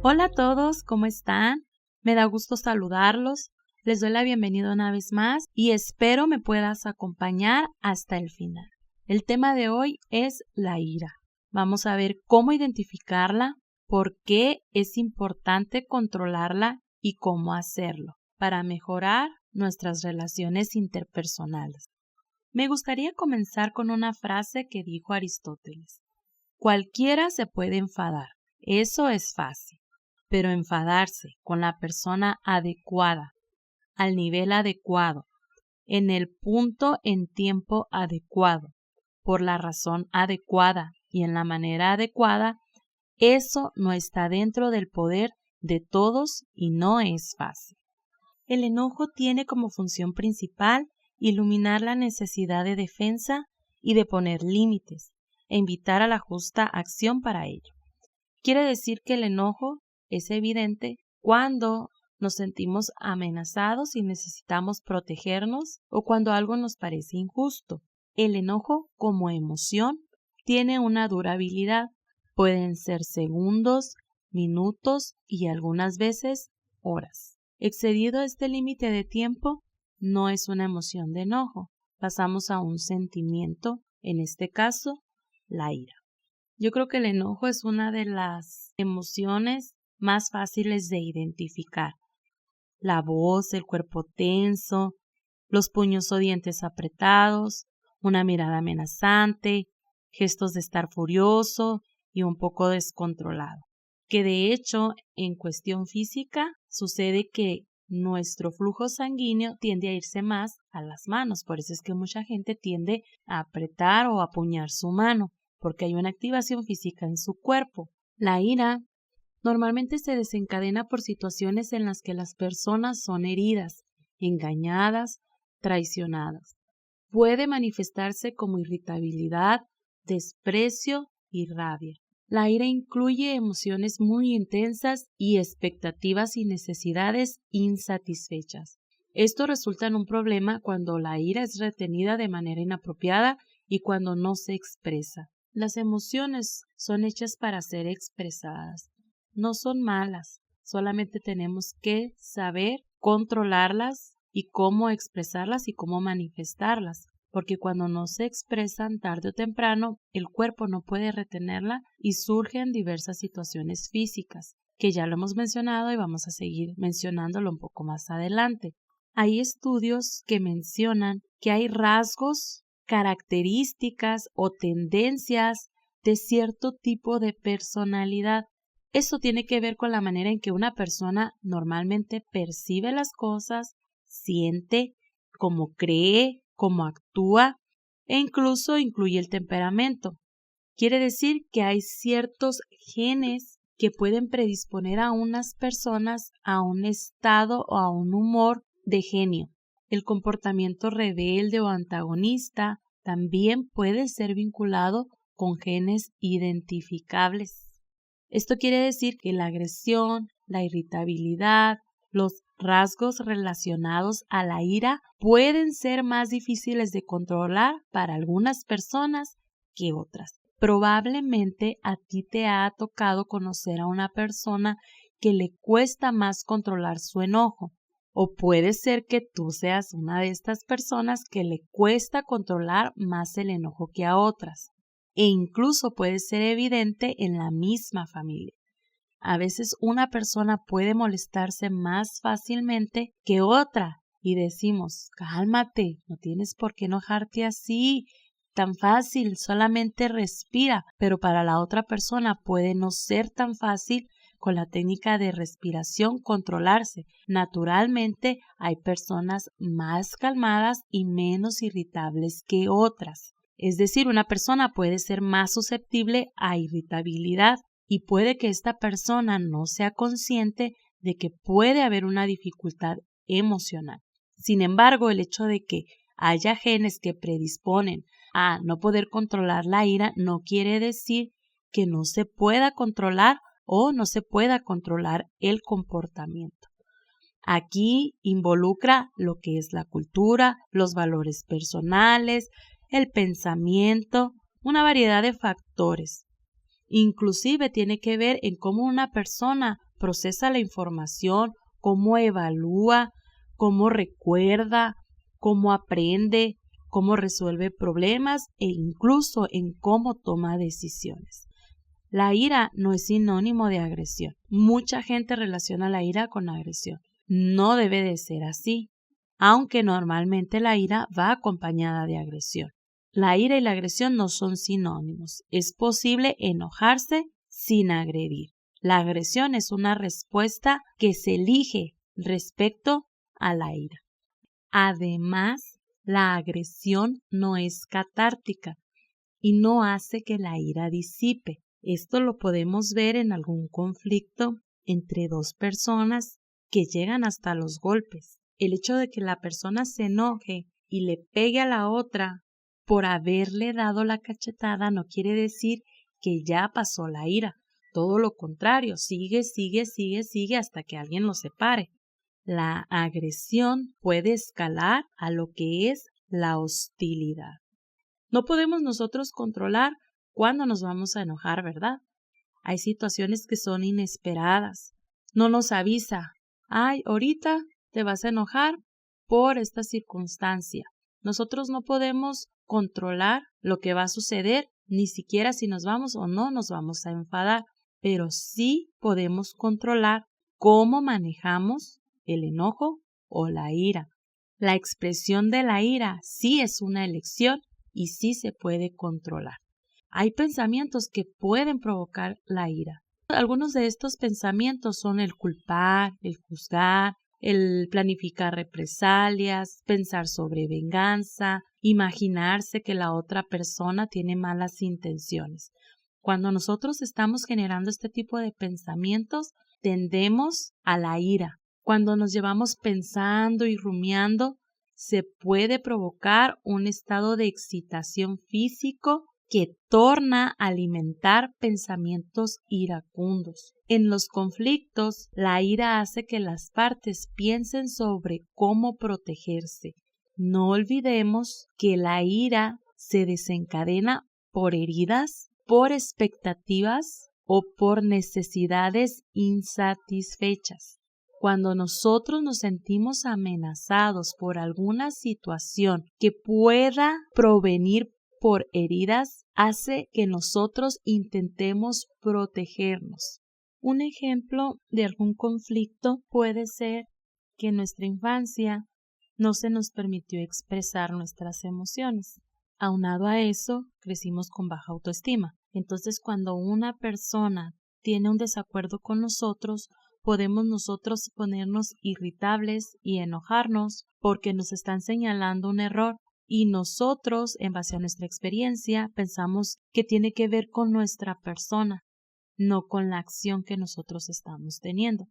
Hola a todos, ¿cómo están? Me da gusto saludarlos. Les doy la bienvenida una vez más y espero me puedas acompañar hasta el final. El tema de hoy es la ira. Vamos a ver cómo identificarla, por qué es importante controlarla y cómo hacerlo para mejorar nuestras relaciones interpersonales. Me gustaría comenzar con una frase que dijo Aristóteles. Cualquiera se puede enfadar, eso es fácil. Pero enfadarse con la persona adecuada, al nivel adecuado, en el punto en tiempo adecuado, por la razón adecuada y en la manera adecuada, eso no está dentro del poder de todos y no es fácil. El enojo tiene como función principal iluminar la necesidad de defensa y de poner límites e invitar a la justa acción para ello. Quiere decir que el enojo es evidente cuando nos sentimos amenazados y necesitamos protegernos o cuando algo nos parece injusto. El enojo como emoción tiene una durabilidad. Pueden ser segundos, minutos y algunas veces horas. Excedido este límite de tiempo, no es una emoción de enojo. Pasamos a un sentimiento, en este caso, la ira. Yo creo que el enojo es una de las emociones más fáciles de identificar. La voz, el cuerpo tenso, los puños o dientes apretados, una mirada amenazante, gestos de estar furioso y un poco descontrolado. Que de hecho, en cuestión física, sucede que nuestro flujo sanguíneo tiende a irse más a las manos. Por eso es que mucha gente tiende a apretar o a apuñar su mano, porque hay una activación física en su cuerpo. La ira normalmente se desencadena por situaciones en las que las personas son heridas, engañadas, traicionadas. Puede manifestarse como irritabilidad, desprecio y rabia. La ira incluye emociones muy intensas y expectativas y necesidades insatisfechas. Esto resulta en un problema cuando la ira es retenida de manera inapropiada y cuando no se expresa. Las emociones son hechas para ser expresadas. No son malas, solamente tenemos que saber controlarlas y cómo expresarlas y cómo manifestarlas, porque cuando no se expresan tarde o temprano, el cuerpo no puede retenerla y surgen diversas situaciones físicas, que ya lo hemos mencionado y vamos a seguir mencionándolo un poco más adelante. Hay estudios que mencionan que hay rasgos, características o tendencias de cierto tipo de personalidad. Eso tiene que ver con la manera en que una persona normalmente percibe las cosas, siente, cómo cree, cómo actúa e incluso incluye el temperamento. Quiere decir que hay ciertos genes que pueden predisponer a unas personas a un estado o a un humor de genio. El comportamiento rebelde o antagonista también puede ser vinculado con genes identificables. Esto quiere decir que la agresión, la irritabilidad, los rasgos relacionados a la ira pueden ser más difíciles de controlar para algunas personas que otras. Probablemente a ti te ha tocado conocer a una persona que le cuesta más controlar su enojo, o puede ser que tú seas una de estas personas que le cuesta controlar más el enojo que a otras. E incluso puede ser evidente en la misma familia. A veces una persona puede molestarse más fácilmente que otra y decimos, cálmate, no tienes por qué enojarte así, tan fácil, solamente respira, pero para la otra persona puede no ser tan fácil con la técnica de respiración controlarse. Naturalmente hay personas más calmadas y menos irritables que otras. Es decir, una persona puede ser más susceptible a irritabilidad y puede que esta persona no sea consciente de que puede haber una dificultad emocional. Sin embargo, el hecho de que haya genes que predisponen a no poder controlar la ira no quiere decir que no se pueda controlar o no se pueda controlar el comportamiento. Aquí involucra lo que es la cultura, los valores personales, el pensamiento, una variedad de factores. Inclusive tiene que ver en cómo una persona procesa la información, cómo evalúa, cómo recuerda, cómo aprende, cómo resuelve problemas e incluso en cómo toma decisiones. La ira no es sinónimo de agresión. Mucha gente relaciona la ira con agresión. No debe de ser así, aunque normalmente la ira va acompañada de agresión. La ira y la agresión no son sinónimos. Es posible enojarse sin agredir. La agresión es una respuesta que se elige respecto a la ira. Además, la agresión no es catártica y no hace que la ira disipe. Esto lo podemos ver en algún conflicto entre dos personas que llegan hasta los golpes. El hecho de que la persona se enoje y le pegue a la otra por haberle dado la cachetada no quiere decir que ya pasó la ira. Todo lo contrario, sigue hasta que alguien lo separe. La agresión puede escalar a lo que es la hostilidad. No podemos nosotros controlar cuándo nos vamos a enojar, ¿verdad? Hay situaciones que son inesperadas. No nos avisa. Ay, ahorita te vas a enojar por esta circunstancia. Nosotros no podemos controlar lo que va a suceder, ni siquiera si nos vamos o no nos vamos a enfadar, pero sí podemos controlar cómo manejamos el enojo o la ira. La expresión de la ira sí es una elección y sí se puede controlar. Hay pensamientos que pueden provocar la ira. Algunos de estos pensamientos son el culpar, el juzgar, el planificar represalias, pensar sobre venganza, imaginarse que la otra persona tiene malas intenciones. Cuando nosotros estamos generando este tipo de pensamientos, tendemos a la ira. Cuando nos llevamos pensando y rumiando, se puede provocar un estado de excitación físico que torna a alimentar pensamientos iracundos. En los conflictos, la ira hace que las partes piensen sobre cómo protegerse. No olvidemos que la ira se desencadena por heridas, por expectativas o por necesidades insatisfechas. Cuando nosotros nos sentimos amenazados por alguna situación que pueda provenir por heridas, hace que nosotros intentemos protegernos. Un ejemplo de algún conflicto puede ser que en nuestra infancia no se nos permitió expresar nuestras emociones. Aunado a eso, crecimos con baja autoestima. Entonces, cuando una persona tiene un desacuerdo con nosotros, podemos nosotros ponernos irritables y enojarnos porque nos están señalando un error y nosotros, en base a nuestra experiencia, pensamos que tiene que ver con nuestra persona, no con la acción que nosotros estamos teniendo.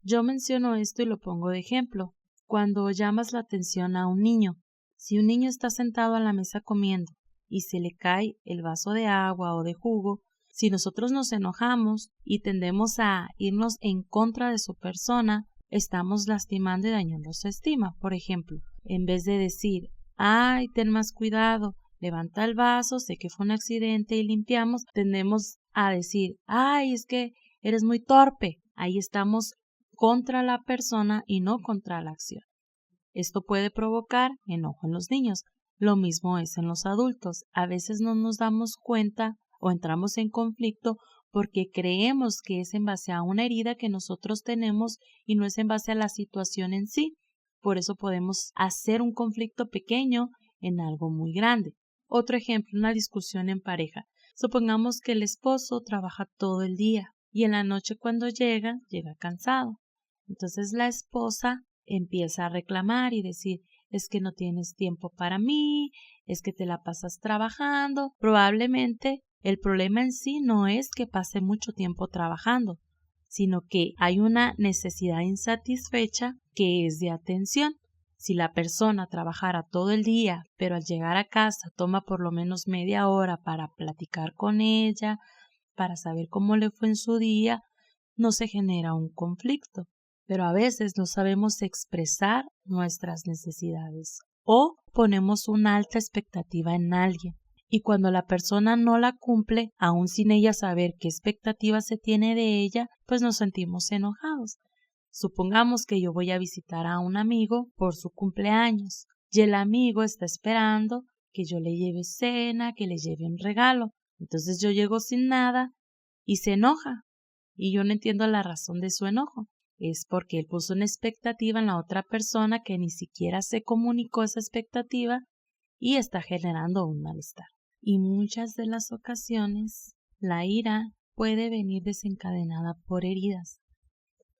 Yo menciono esto y lo pongo de ejemplo. Cuando llamas la atención a un niño, si un niño está sentado a la mesa comiendo y se le cae el vaso de agua o de jugo, si nosotros nos enojamos y tendemos a irnos en contra de su persona, estamos lastimando y dañando su estima. Por ejemplo, en vez de decir, ay, ten más cuidado, levanta el vaso, sé que fue un accidente y limpiamos, tendemos a decir, ay, es que eres muy torpe. Ahí estamos contra la persona y no contra la acción. Esto puede provocar enojo en los niños. Lo mismo es en los adultos. A veces no nos damos cuenta o entramos en conflicto porque creemos que es en base a una herida que nosotros tenemos y no es en base a la situación en sí. Por eso podemos hacer un conflicto pequeño en algo muy grande. Otro ejemplo, una discusión en pareja. Supongamos que el esposo trabaja todo el día y en la noche cuando llega cansado. Entonces la esposa empieza a reclamar y decir, es que no tienes tiempo para mí, es que te la pasas trabajando. Probablemente el problema en sí no es que pase mucho tiempo trabajando, sino que hay una necesidad insatisfecha que es de atención. Si la persona trabajara todo el día, pero al llegar a casa toma por lo menos media hora para platicar con ella, para saber cómo le fue en su día, no se genera un conflicto. Pero a veces no sabemos expresar nuestras necesidades o ponemos una alta expectativa en alguien y cuando la persona no la cumple, aun sin ella saber qué expectativas se tiene de ella, pues nos sentimos enojados. Supongamos que yo voy a visitar a un amigo por su cumpleaños y el amigo está esperando que yo le lleve cena, que le lleve un regalo. Entonces yo llego sin nada y se enoja y yo no entiendo la razón de su enojo. Es porque él puso una expectativa en la otra persona que ni siquiera se comunicó esa expectativa y está generando un malestar. Y muchas de las ocasiones la ira puede venir desencadenada por heridas.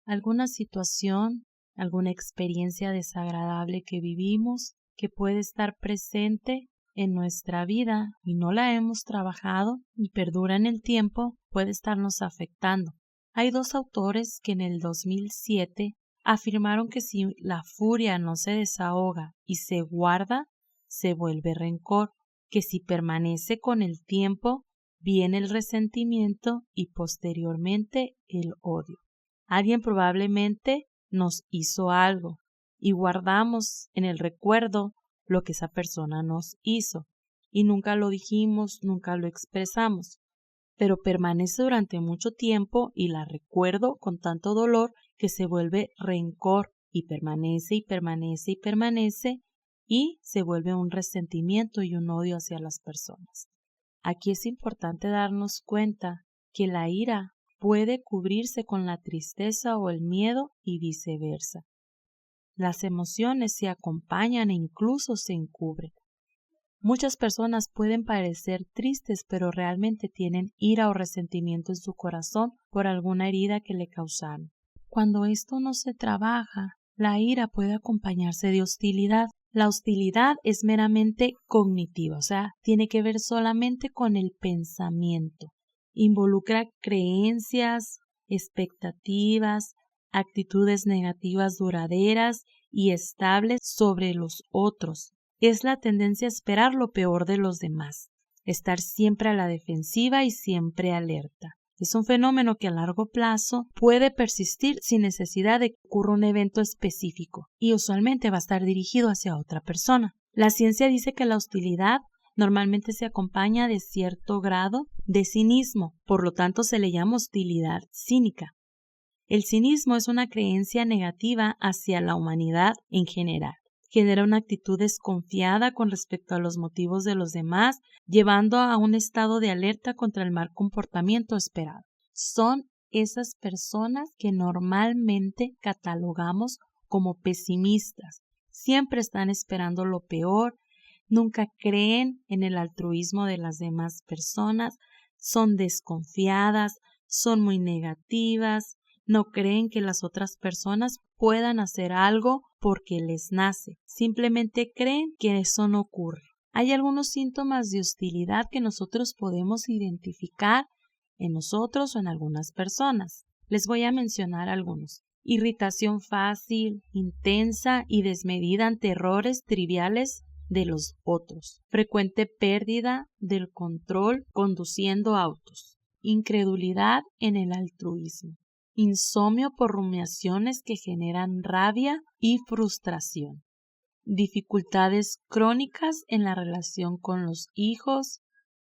Alguna situación, alguna experiencia desagradable que vivimos que puede estar presente en nuestra vida y no la hemos trabajado y perdura en el tiempo, puede estarnos afectando. Hay dos autores que en el 2007 afirmaron que si la furia no se desahoga y se guarda, se vuelve rencor, que si permanece con el tiempo, viene el resentimiento y posteriormente el odio. Alguien probablemente nos hizo algo y guardamos en el recuerdo lo que esa persona nos hizo y nunca lo dijimos, nunca lo expresamos, pero permanece durante mucho tiempo y la recuerdo con tanto dolor que se vuelve rencor y permanece y permanece y permanece y se vuelve un resentimiento y un odio hacia las personas. Aquí es importante darnos cuenta que la ira puede cubrirse con la tristeza o el miedo y viceversa. Las emociones se acompañan e incluso se encubren. Muchas personas pueden parecer tristes, pero realmente tienen ira o resentimiento en su corazón por alguna herida que le causaron. Cuando esto no se trabaja, la ira puede acompañarse de hostilidad. La hostilidad es meramente cognitiva, o sea, tiene que ver solamente con el pensamiento. Involucra creencias, expectativas, actitudes negativas duraderas y estables sobre los otros. Es la tendencia a esperar lo peor de los demás, estar siempre a la defensiva y siempre alerta. Es un fenómeno que a largo plazo puede persistir sin necesidad de que ocurra un evento específico y usualmente va a estar dirigido hacia otra persona. La ciencia dice que la hostilidad normalmente se acompaña de cierto grado de cinismo, por lo tanto se le llama hostilidad cínica. El cinismo es una creencia negativa hacia la humanidad en general. Genera una actitud desconfiada con respecto a los motivos de los demás, llevando a un estado de alerta contra el mal comportamiento esperado. Son esas personas que normalmente catalogamos como pesimistas. Siempre están esperando lo peor, nunca creen en el altruismo de las demás personas, son desconfiadas, son muy negativas, no creen que las otras personas puedan hacer algo porque les nace. Simplemente creen que eso no ocurre. Hay algunos síntomas de hostilidad que nosotros podemos identificar en nosotros o en algunas personas. Les voy a mencionar algunos. Irritación fácil, intensa y desmedida ante errores triviales de los otros. Frecuente pérdida del control conduciendo autos. Incredulidad en el altruismo. Insomnio por rumiaciones que generan rabia y frustración. Dificultades crónicas en la relación con los hijos,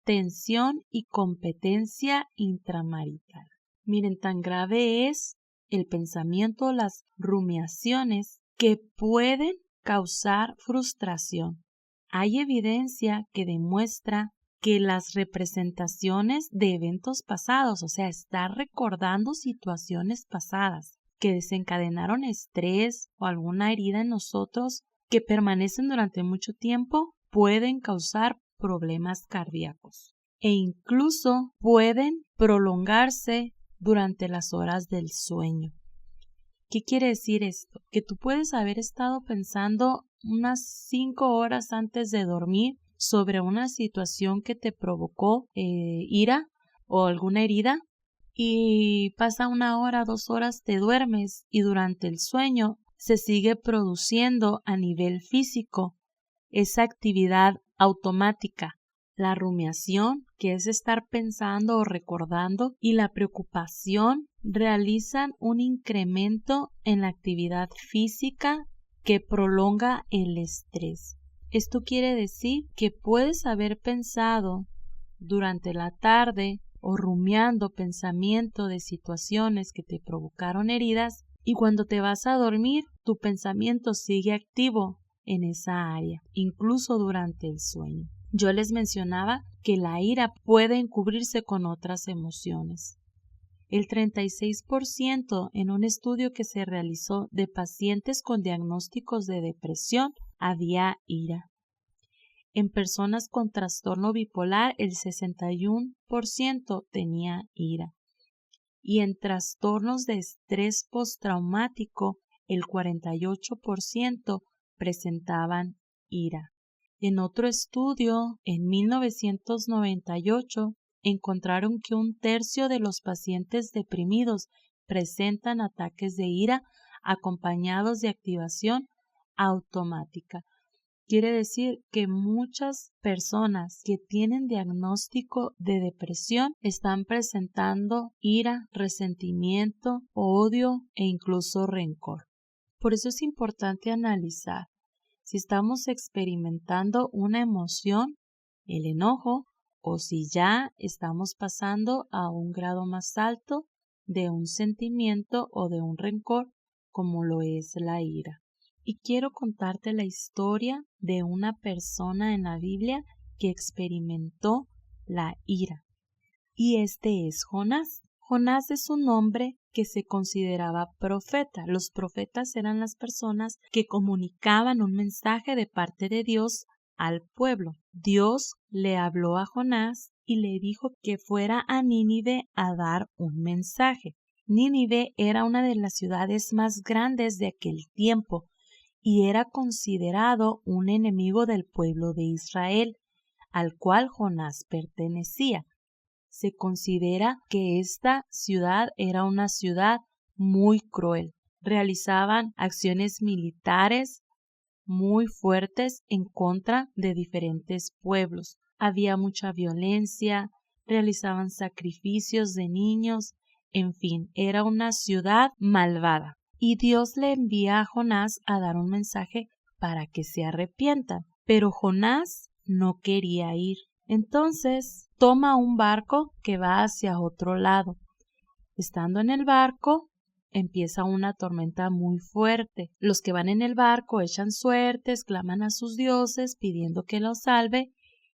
tensión y competencia intramarital. Miren, tan grave es el pensamiento, las rumiaciones que pueden causar frustración. Hay evidencia que demuestra que las representaciones de eventos pasados, o sea, estar recordando situaciones pasadas que desencadenaron estrés o alguna herida en nosotros que permanecen durante mucho tiempo, pueden causar problemas cardíacos e incluso pueden prolongarse durante las horas del sueño. ¿Qué quiere decir esto? Que tú puedes haber estado pensando unas 5 horas antes de dormir sobre una situación que te provocó ira o alguna herida y pasa 1 hora, 2 horas, te duermes y durante el sueño se sigue produciendo a nivel físico esa actividad automática, la rumiación, que es estar pensando o recordando, y la preocupación realizan un incremento en la actividad física que prolonga el estrés. Esto quiere decir que puedes haber pensado durante la tarde o rumiando pensamiento de situaciones que te provocaron heridas y cuando te vas a dormir tu pensamiento sigue activo en esa área, incluso durante el sueño. Yo les mencionaba que la ira puede encubrirse con otras emociones. El 36% en un estudio que se realizó de pacientes con diagnósticos de depresión había ira. En personas con trastorno bipolar el 61% tenía ira. Y en trastornos de estrés postraumático el 48% presentaban ira. En otro estudio, en 1998, encontraron que 1/3 de los pacientes deprimidos presentan ataques de ira acompañados de activación automática. Quiere decir que muchas personas que tienen diagnóstico de depresión están presentando ira, resentimiento, odio e incluso rencor. Por eso es importante analizar si estamos experimentando una emoción, el enojo, o si ya estamos pasando a un grado más alto de un sentimiento o de un rencor como lo es la ira. Y quiero contarte la historia de una persona en la Biblia que experimentó la ira. Y este es Jonás. Jonás es un hombre que se consideraba profeta. Los profetas eran las personas que comunicaban un mensaje de parte de Dios al pueblo. Dios le habló a Jonás y le dijo que fuera a Nínive a dar un mensaje. Nínive era una de las ciudades más grandes de aquel tiempo y era considerado un enemigo del pueblo de Israel, al cual Jonás pertenecía. Se considera que esta ciudad era una ciudad muy cruel. Realizaban acciones militares muy fuertes en contra de diferentes pueblos. Había mucha violencia, realizaban sacrificios de niños, en fin, era una ciudad malvada. Y Dios le envía a Jonás a dar un mensaje para que se arrepientan. Pero Jonás no quería ir. Entonces toma un barco que va hacia otro lado. Estando en el barco, empieza una tormenta muy fuerte. Los que van en el barco echan suertes, claman a sus dioses pidiendo que los salve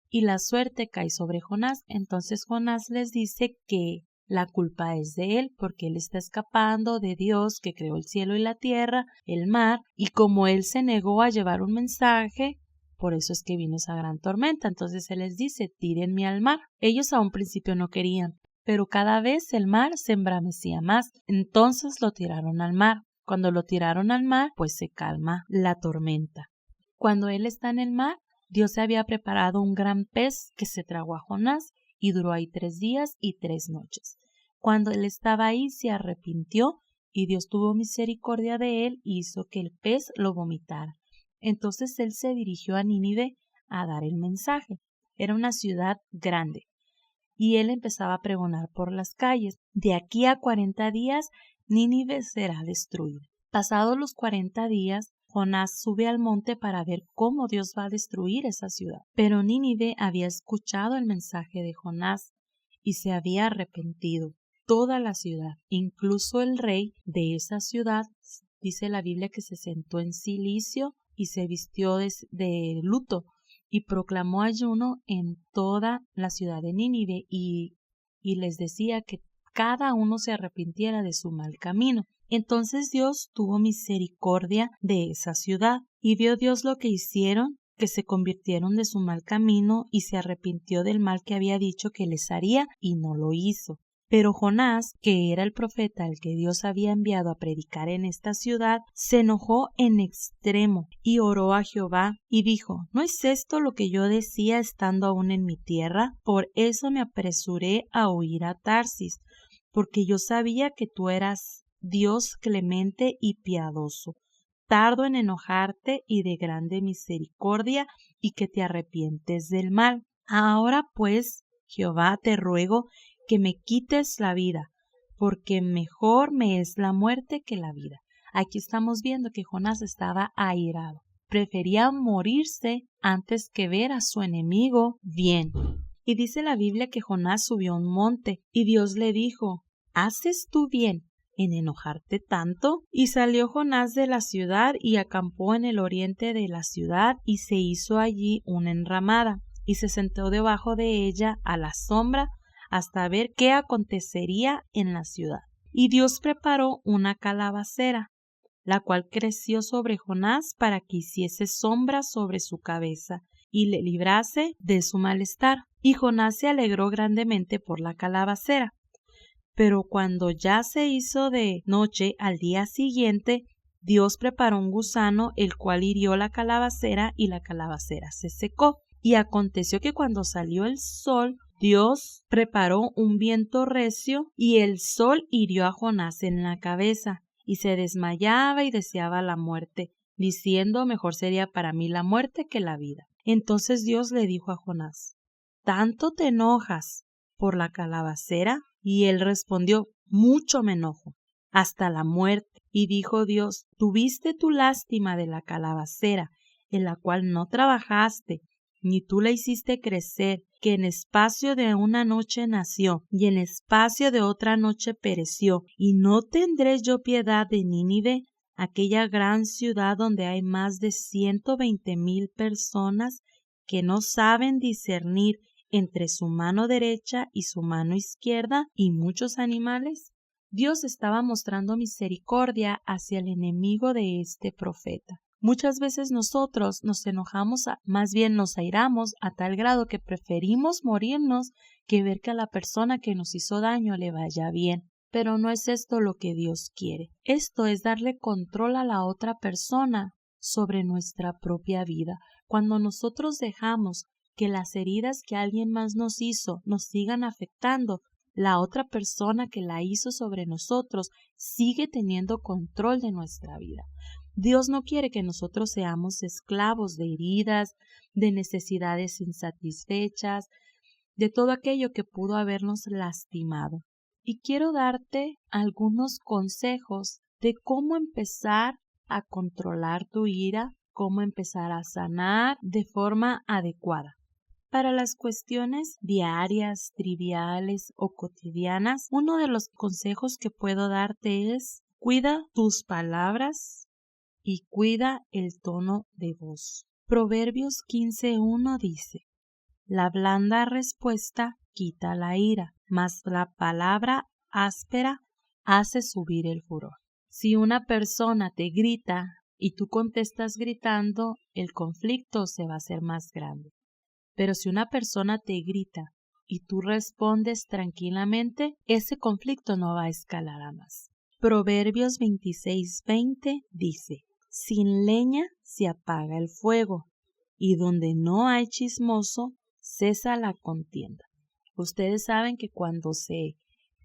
y la suerte cae sobre Jonás. Entonces Jonás les dice que la culpa es de él porque él está escapando de Dios que creó el cielo y la tierra, el mar, y como él se negó a llevar un mensaje, por eso es que vino esa gran tormenta. Entonces él les dice, tírenme al mar. Ellos a un principio no querían, pero cada vez el mar se embravecía más. Entonces lo tiraron al mar. Cuando lo tiraron al mar, pues se calma la tormenta. Cuando él está en el mar, Dios se había preparado un gran pez que se tragó a Jonás y duró ahí 3 días y 3 noches. Cuando él estaba ahí se arrepintió y Dios tuvo misericordia de él y hizo que el pez lo vomitara. Entonces él se dirigió a Nínive a dar el mensaje. Era una ciudad grande. Y él empezaba a pregonar por las calles. De aquí a 40 días, Nínive será destruida. Pasados los 40 días, Jonás sube al monte para ver cómo Dios va a destruir esa ciudad. Pero Nínive había escuchado el mensaje de Jonás y se había arrepentido. Toda la ciudad, incluso el rey de esa ciudad, dice la Biblia que se sentó en cilicio y se vistió de luto y proclamó ayuno en toda la ciudad de Nínive y les decía que cada uno se arrepintiera de su mal camino. Entonces Dios tuvo misericordia de esa ciudad y vio Dios lo que hicieron, que se convirtieron de su mal camino y se arrepintió del mal que había dicho que les haría y no lo hizo. Pero Jonás, que era el profeta al que Dios había enviado a predicar en esta ciudad, se enojó en extremo y oró a Jehová y dijo, ¿no es esto lo que yo decía estando aún en mi tierra? Por eso me apresuré a huir a Tarsis, porque yo sabía que tú eras Dios clemente y piadoso, tardo en enojarte y de grande misericordia, y que te arrepientes del mal. Ahora pues, Jehová, te ruego que me quites la vida, porque mejor me es la muerte que la vida. Aquí estamos viendo que Jonás estaba airado. prefería morirse antes que ver a su enemigo bien. Y dice la Biblia que Jonás subió a un monte y Dios le dijo: ¿haces tú bien en enojarte tanto? Y salió Jonás de la ciudad y acampó en el oriente de la ciudad y se hizo allí una enramada y se sentó debajo de ella a la sombra hasta ver qué acontecería en la ciudad. Y Dios preparó una calabacera, la cual creció sobre Jonás para que hiciese sombra sobre su cabeza y le librase de su malestar. Y Jonás se alegró grandemente por la calabacera. Pero cuando ya se hizo de noche al día siguiente, Dios preparó un gusano, el cual hirió la calabacera y la calabacera se secó. Y aconteció que cuando salió el sol, Dios preparó un viento recio y el sol hirió a Jonás en la cabeza y se desmayaba y deseaba la muerte, diciendo: mejor sería para mí la muerte que la vida. Entonces Dios le dijo a Jonás: ¿tanto te enojas por la calabacera? Y él respondió: mucho me enojo, hasta la muerte. Y dijo Dios: tuviste tu lástima de la calabacera, en la cual no trabajaste, ni tú la hiciste crecer, que en espacio de una noche nació, y en espacio de otra noche pereció. Y no tendré yo piedad de Nínive, aquella gran ciudad donde hay más de 120,000 personas que no saben discernir entre su mano derecha y su mano izquierda, y muchos animales. Dios estaba mostrando misericordia hacia el enemigo de este profeta. Muchas veces nosotros nos enojamos, más bien nos airamos a tal grado que preferimos morirnos que ver que a la persona que nos hizo daño le vaya bien. Pero no es esto lo que Dios quiere. Esto es darle control a la otra persona sobre nuestra propia vida. Cuando nosotros dejamos que las heridas que alguien más nos hizo nos sigan afectando, la otra persona que la hizo sobre nosotros sigue teniendo control de nuestra vida. Dios no quiere que nosotros seamos esclavos de heridas, de necesidades insatisfechas, de todo aquello que pudo habernos lastimado. Y quiero darte algunos consejos de cómo empezar a controlar tu ira, cómo empezar a sanar de forma adecuada. Para las cuestiones diarias, triviales o cotidianas, uno de los consejos que puedo darte es: cuida tus palabras y cuida el tono de voz. Proverbios 15:1 dice: la blanda respuesta quita la ira, mas la palabra áspera hace subir el furor. Si una persona te grita y tú contestas gritando, el conflicto se va a hacer más grande. Pero si una persona te grita y tú respondes tranquilamente, ese conflicto no va a escalar a más. Proverbios 26:20 dice: sin leña se apaga el fuego, y donde no hay chismoso, cesa la contienda. Ustedes saben que cuando se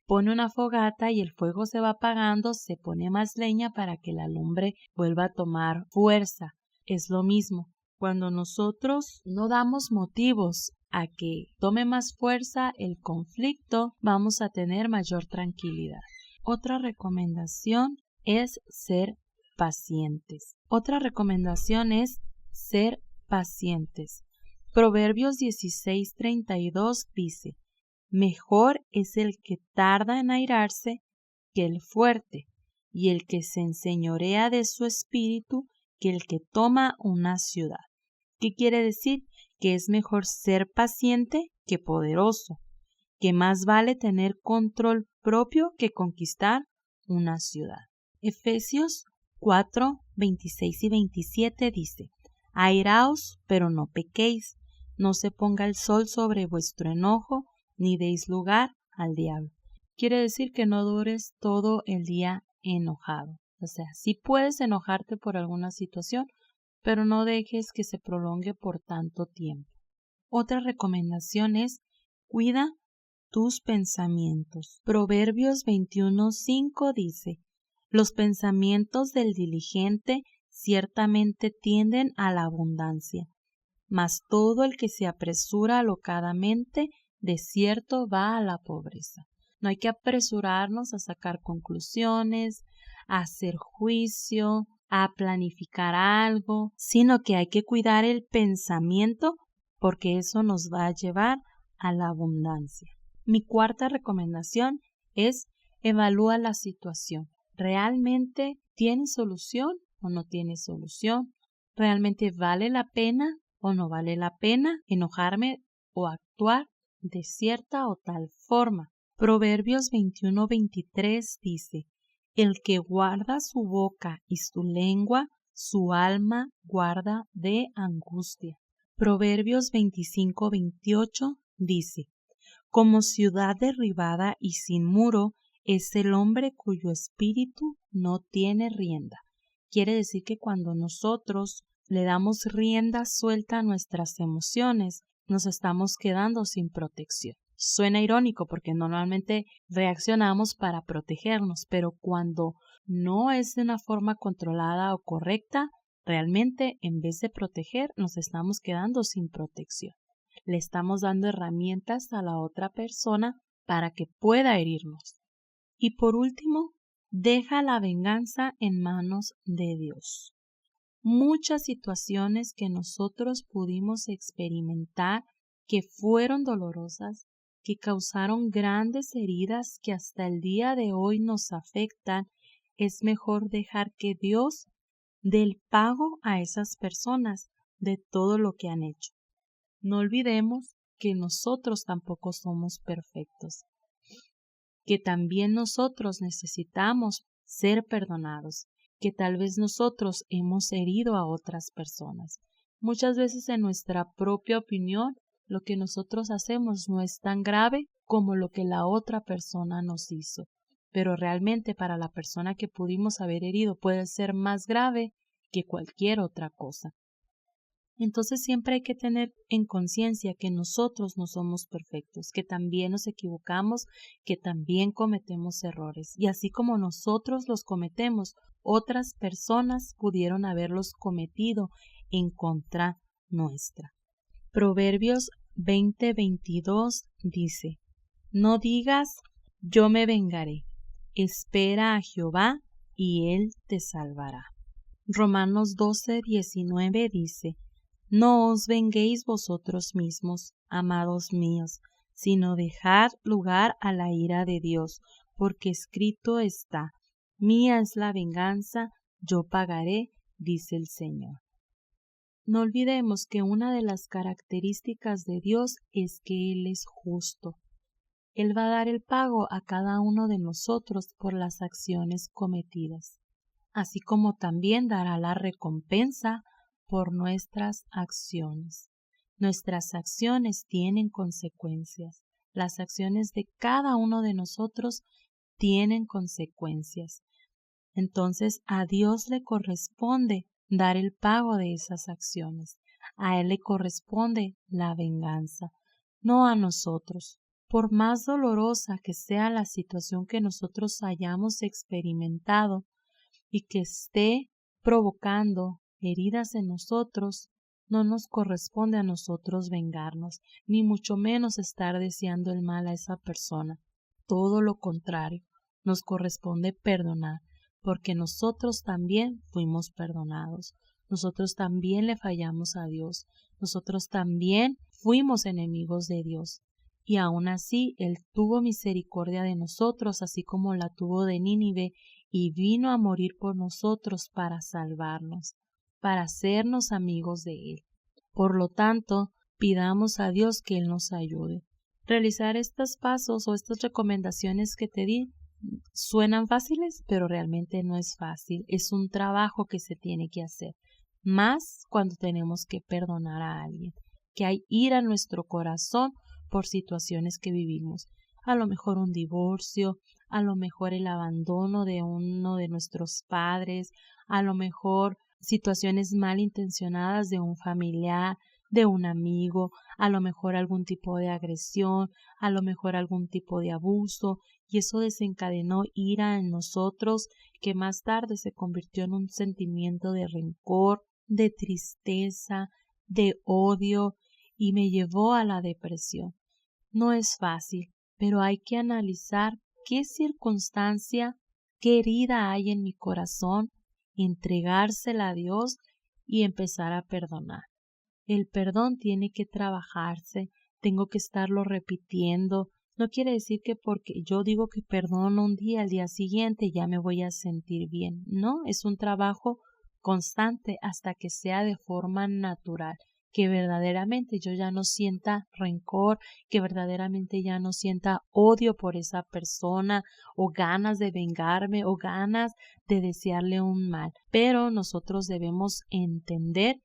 pone una fogata y el fuego se va apagando, se pone más leña para que la lumbre vuelva a tomar fuerza. Es lo mismo. Cuando nosotros no damos motivos a que tome más fuerza el conflicto, vamos a tener mayor tranquilidad. Otra recomendación es ser pacientes. Proverbios 16:32 dice: mejor es el que tarda en airarse que el fuerte, y el que se enseñorea de su espíritu que el que toma una ciudad. ¿Qué quiere decir? Que es mejor ser paciente que poderoso, que más vale tener control propio que conquistar una ciudad. Efesios 4:26 y 27 dice: airaos, pero no pequéis, no se ponga el sol sobre vuestro enojo, ni deis lugar al diablo. Quiere decir que no dures todo el día enojado. O sea, sí puedes enojarte por alguna situación, pero no dejes que se prolongue por tanto tiempo. Otra recomendación es: cuida tus pensamientos. Proverbios 21:5 dice: los pensamientos del diligente ciertamente tienden a la abundancia, mas todo el que se apresura alocadamente de cierto va a la pobreza. No hay que apresurarnos a sacar conclusiones, a hacer juicio, a planificar algo, sino que hay que cuidar el pensamiento porque eso nos va a llevar a la abundancia. Mi cuarta recomendación es evalúa la situación. ¿Realmente tiene solución o no tiene solución? ¿Realmente vale la pena o no vale la pena enojarme o actuar de cierta o tal forma? Proverbios 21:23 dice: el que guarda su boca y su lengua, su alma guarda de angustia. Proverbios 25:28 dice: como ciudad derribada y sin muro es el hombre cuyo espíritu no tiene rienda. Quiere decir que cuando nosotros le damos rienda suelta a nuestras emociones, nos estamos quedando sin protección. Suena irónico porque normalmente reaccionamos para protegernos, pero cuando no es de una forma controlada o correcta, realmente en vez de proteger, nos estamos quedando sin protección. Le estamos dando herramientas a la otra persona para que pueda herirnos. Y por último, deja la venganza en manos de Dios. Muchas situaciones que nosotros pudimos experimentar que fueron dolorosas, que causaron grandes heridas que hasta el día de hoy nos afectan, es mejor dejar que Dios dé el pago a esas personas de todo lo que han hecho. No olvidemos que nosotros tampoco somos perfectos, que también nosotros necesitamos ser perdonados, que tal vez nosotros hemos herido a otras personas. Muchas veces en nuestra propia opinión, lo que nosotros hacemos no es tan grave como lo que la otra persona nos hizo, pero realmente para la persona que pudimos haber herido puede ser más grave que cualquier otra cosa. Entonces siempre hay que tener en conciencia que nosotros no somos perfectos, que también nos equivocamos, que también cometemos errores. Y así como nosotros los cometemos, otras personas pudieron haberlos cometido en contra nuestra. Proverbios 20:22 dice: no digas, yo me vengaré. Espera a Jehová y él te salvará. Romanos 12:19 dice: no os venguéis vosotros mismos, amados míos, sino dejad lugar a la ira de Dios, porque escrito está: mía es la venganza, yo pagaré, dice el Señor. No olvidemos que una de las características de Dios es que Él es justo. Él va a dar el pago a cada uno de nosotros por las acciones cometidas, así como también dará la recompensa por nuestras acciones. Nuestras acciones tienen consecuencias. Las acciones de cada uno de nosotros tienen consecuencias. Entonces a Dios le corresponde dar el pago de esas acciones. A Él le corresponde la venganza, no a nosotros. Por más dolorosa que sea la situación que nosotros hayamos experimentado y que esté provocando heridas en nosotros, no nos corresponde a nosotros vengarnos, ni mucho menos estar deseando el mal a esa persona. Todo lo contrario, nos corresponde perdonar, porque nosotros también fuimos perdonados, nosotros también le fallamos a Dios, nosotros también fuimos enemigos de Dios, y aun así Él tuvo misericordia de nosotros, así como la tuvo de Nínive, y vino a morir por nosotros para salvarnos, para hacernos amigos de Él. Por lo tanto, pidamos a Dios que Él nos ayude. Realizar estos pasos o estas recomendaciones que te di suenan fáciles, pero realmente no es fácil. Es un trabajo que se tiene que hacer, más cuando tenemos que perdonar a alguien, que hay ira en nuestro corazón por situaciones que vivimos. A lo mejor un divorcio, a lo mejor el abandono de uno de nuestros padres, a lo mejor situaciones malintencionadas de un familiar, de un amigo, a lo mejor algún tipo de agresión, a lo mejor algún tipo de abuso, y eso desencadenó ira en nosotros, que más tarde se convirtió en un sentimiento de rencor, de tristeza, de odio, y me llevó a la depresión. No es fácil, pero hay que analizar qué circunstancia, qué herida hay en mi corazón entregársela a Dios y empezar a perdonar. El perdón tiene que trabajarse, tengo que estarlo repitiendo. No quiere decir que porque yo digo que perdono un día, al día siguiente ya me voy a sentir bien. No, es un trabajo constante hasta que sea de forma natural, que verdaderamente yo ya no sienta rencor, que verdaderamente ya no sienta odio por esa persona o ganas de vengarme o ganas de desearle un mal. Pero nosotros debemos entender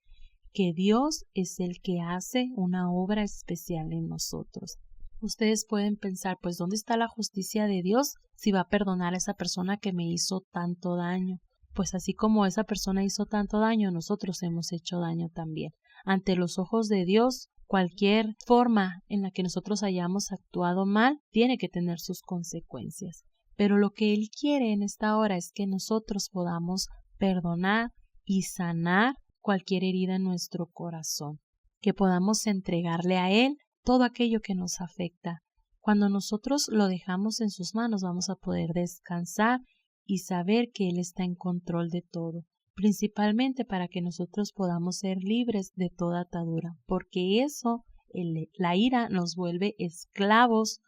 que Dios es el que hace una obra especial en nosotros. Ustedes pueden pensar, pues, ¿dónde está la justicia de Dios si va a perdonar a esa persona que me hizo tanto daño? Pues así como esa persona hizo tanto daño, nosotros hemos hecho daño también. Ante los ojos de Dios, cualquier forma en la que nosotros hayamos actuado mal tiene que tener sus consecuencias. Pero lo que Él quiere en esta hora es que nosotros podamos perdonar y sanar cualquier herida en nuestro corazón, que podamos entregarle a Él todo aquello que nos afecta. Cuando nosotros lo dejamos en sus manos, vamos a poder descansar y saber que Él está en control de todo, principalmente para que nosotros podamos ser libres de toda atadura, porque eso, la ira, nos vuelve esclavos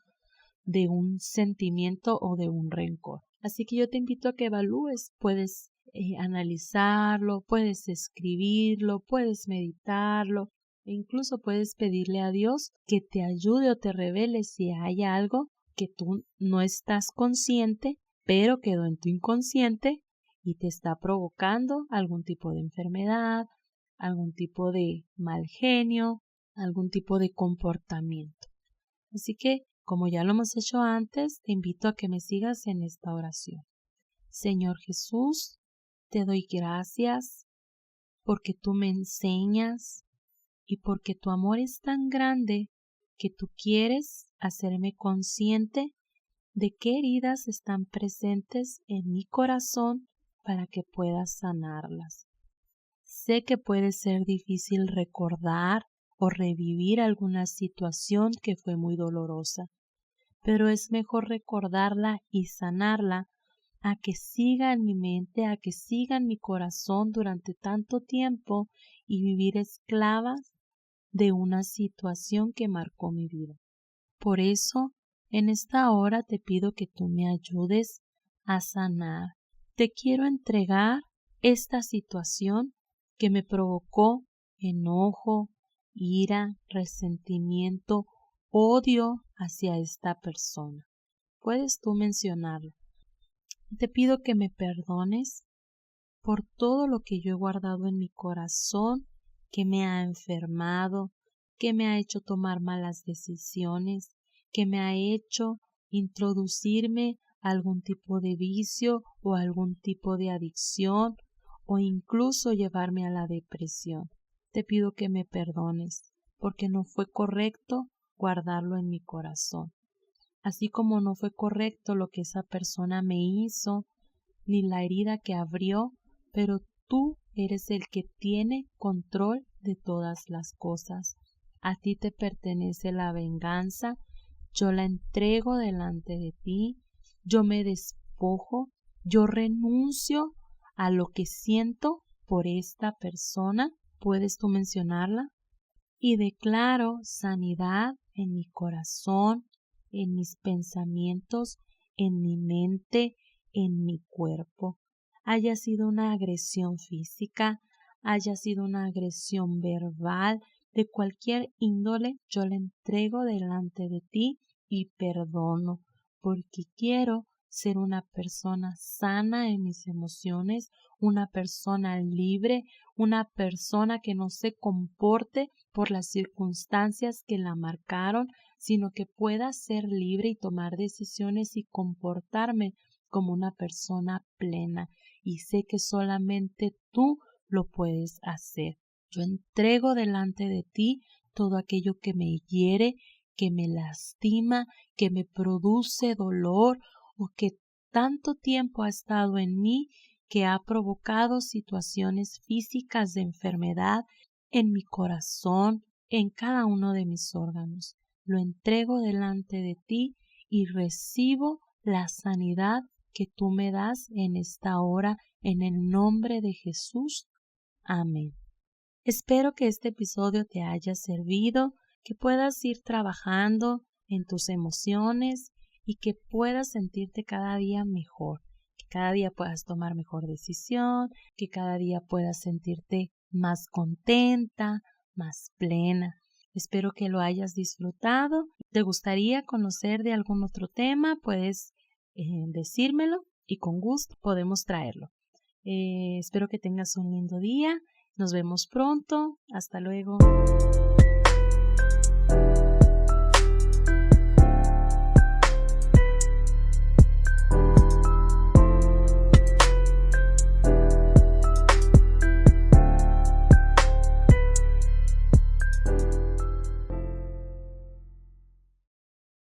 de un sentimiento o de un rencor. Así que yo te invito a que evalúes, puedes analizarlo, puedes escribirlo, puedes meditarlo e incluso puedes pedirle a Dios que te ayude o te revele si hay algo que tú no estás consciente, pero quedó en tu inconsciente y te está provocando algún tipo de enfermedad, algún tipo de mal genio, algún tipo de comportamiento. Así que, como ya lo hemos hecho antes, te invito a que me sigas en esta oración. Señor Jesús, te doy gracias porque tú me enseñas y porque tu amor es tan grande que tú quieres hacerme consciente de qué heridas están presentes en mi corazón para que puedas sanarlas. Sé que puede ser difícil recordar o revivir alguna situación que fue muy dolorosa, pero es mejor recordarla y sanarla a que siga en mi mente, a que siga en mi corazón durante tanto tiempo y vivir esclava de una situación que marcó mi vida. Por eso, en esta hora te pido que tú me ayudes a sanar. Te quiero entregar esta situación que me provocó enojo, ira, resentimiento, odio hacia esta persona. Puedes tú mencionarlo. Te pido que me perdones por todo lo que yo he guardado en mi corazón, que me ha enfermado, que me ha hecho tomar malas decisiones, que me ha hecho introducirme a algún tipo de vicio o algún tipo de adicción o incluso llevarme a la depresión. Te pido que me perdones porque no fue correcto guardarlo en mi corazón. Así como no fue correcto lo que esa persona me hizo, ni la herida que abrió, pero tú eres el que tiene control de todas las cosas. A ti te pertenece la venganza, yo la entrego delante de ti, yo me despojo, yo renuncio a lo que siento por esta persona. ¿Puedes tú mencionarla? Y declaro sanidad en mi corazón, en mis pensamientos, en mi mente, en mi cuerpo. Haya sido una agresión física, haya sido una agresión verbal, de cualquier índole, yo la entrego delante de ti y perdono, porque quiero ser una persona sana en mis emociones, una persona libre, una persona que no se comporte por las circunstancias que la marcaron, sino que pueda ser libre y tomar decisiones y comportarme como una persona plena. Y sé que solamente tú lo puedes hacer. Yo entrego delante de ti todo aquello que me hiere, que me lastima, que me produce dolor o que tanto tiempo ha estado en mí que ha provocado situaciones físicas de enfermedad en mi corazón, en cada uno de mis órganos. Lo entrego delante de ti y recibo la sanidad que tú me das en esta hora, en el nombre de Jesús. Amén. Espero que este episodio te haya servido, que puedas ir trabajando en tus emociones y que puedas sentirte cada día mejor, que cada día puedas tomar mejor decisión, que cada día puedas sentirte más contenta, más plena. Espero que lo hayas disfrutado. ¿Te gustaría conocer de algún otro tema? Puedes decírmelo y con gusto podemos traerlo. Espero que tengas un lindo día. Nos vemos pronto. Hasta luego.